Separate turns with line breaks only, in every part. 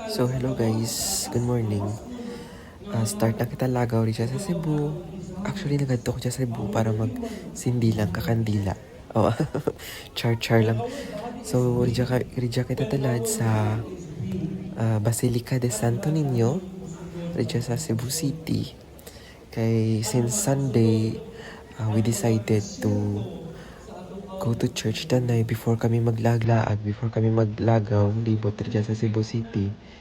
So hello guys, good morning. Start na kita lagaw rin siya sa Cebu. Actually, nagadto ko siya sa Cebu para magsindi lang kakandila. Oh, char-char lang. So, ridya kita talad sa Basilica de Santo Niño, ridya sa Cebu City. Kay since Sunday, we decided to go to church tanay before kami maglaglaag, before kami maglagaw, libot ridya sa Cebu City.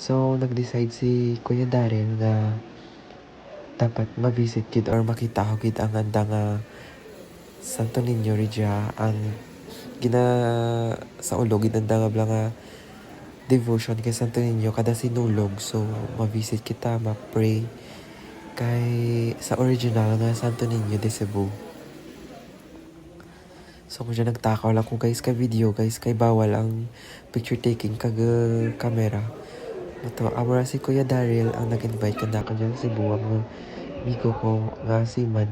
So, nag-decide si Kuya Daryl na dapat ma-visit gid or makita ko gid ang anda nga Santo Niño Regia ang gina sa ulo gid anda nga bala nga devotion kay Santo Niño kada sinulog. So, ma-visit kita, ma-pray kay sa original nga Santo Niño de Cebu. So, kung siya nagtakaw lang ko guys kay video guys kay bawal ang picture taking kag camera. Ito, amara si Kuya Daryl ang nag-invite kada ka dyan sa Cebu ang amigo ko nga si Man.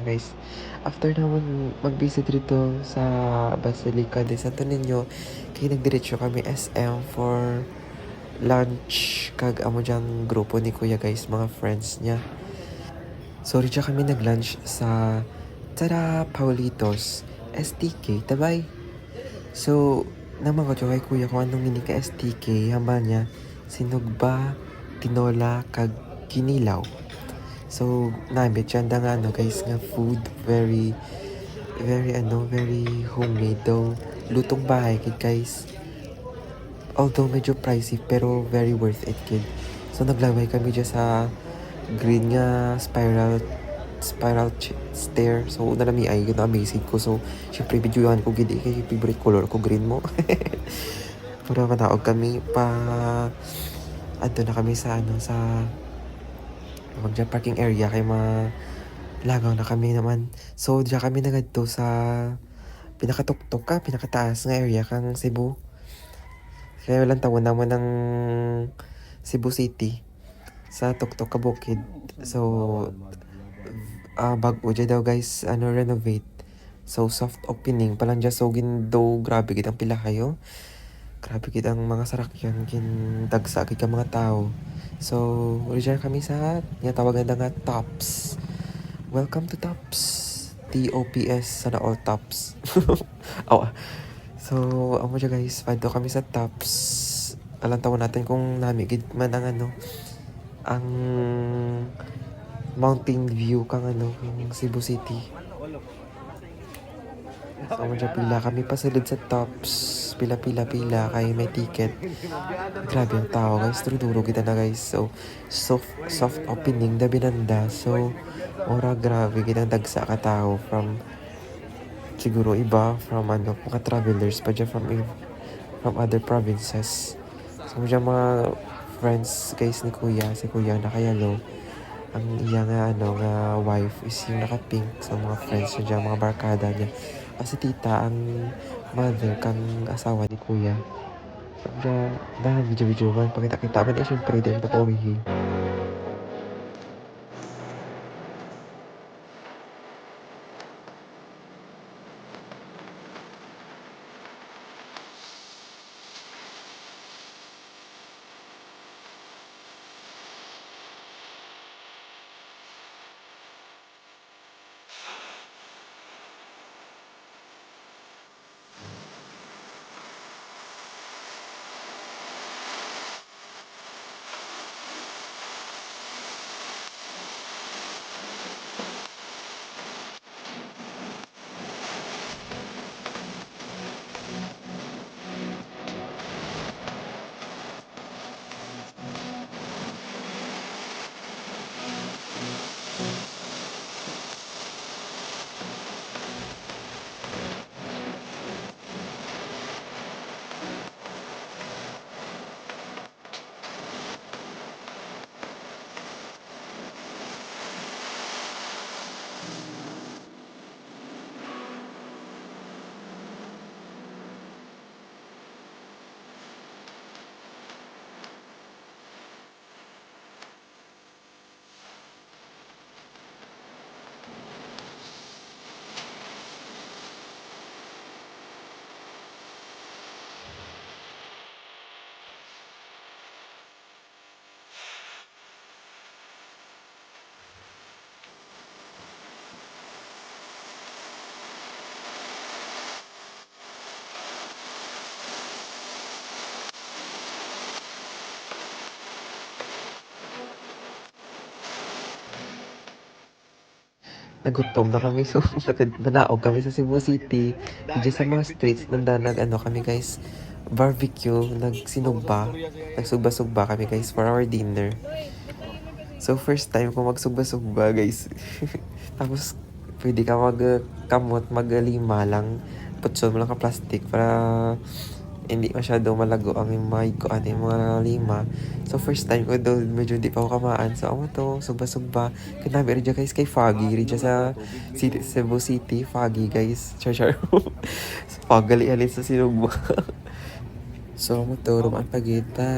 Guys, after naman mag-visit rito sa Basilica de Santo Niño, kaya nagdiretso kami SM for lunch kag amo dyang grupo ni Kuya guys, mga friends niya. Sorry dyan kami nag-lunch sa Tara Paulitos STK, tabay. So, naman ko kay Kuya kung anong mini ka STK, hamba niya sinugba, tinola, kag kinilaw. So, nabit siya nga ano guys nga food, very homemade daw. Lutong bahay kid guys. Although medyo pricey pero very worth it kid. So naglaway kami dyan sa green nga stair. So una nami ay yun amazing ko. So syempre videohan ko gid kay favorite color ko green mo. Para manaog kami pa adto na kami sa dyan parking area kay lagaw na kami naman. So dyan kami nagadto sa pinakatuktok ka, pinakataas nga area kang Cebu. Kaya walang tawon naman ng Cebu City sa Tuktok Kabukid. So, bago dyan daw guys, renovate. So, soft opening. Palang dyan, so, gindo, grabe gid ang pila kayo. Grabe gid ang mga sarakyan, dagsa gid ka mga tao. So, dyan kami sa, nga tawagan na nga Tops. Welcome to Tops. TOPS, sana all Tops. Oh, so, amo dyan guys, pado kami sa Tops. Alam tawon natin kung namigid man ang ang mountain view kang kang Cebu City. So, medyo pila kami pasulod sa Tops. Pila kay may ticket. Grabe yung tao guys. Duro kita na guys. So, soft opening na binanda. So, ora grabe kita dagsa ka tao from siguro iba from mga travelers pa dyan from other provinces. So, mga friends guys ni Kuya, si Kuya nakayalo. Ang iya nga wife is yung naka-pink sa mga friends niya dyan, mga barkada niya. Kasi tita, ang mother kang asawa ni Kuya. Kaya, dahil video-video man, pakita-kita man eh, syempre, dahil na pauwihin. nagutom na kami. So, nanaog kami sa Cebu City. Diyan sa mga streets, ano kami guys, barbecue, nagsugba-sugba kami guys for our dinner. So, first time ko magsugba-sugba guys. Tapos, pwede ka magkamot, maglima lang. Putson mo lang ka plastic para hindi masyado malago ang yung mga lima. So, first time ko doon, medyo hindi pa ako kamaan. So, ako to, sugba-sugba. Kanabi rin dyan guys kay Foggy. Rin dyan sa Cebu City. Foggy guys. Char. Foggy alin sa sinugba. So, ako to, rumaan pagit. Bye.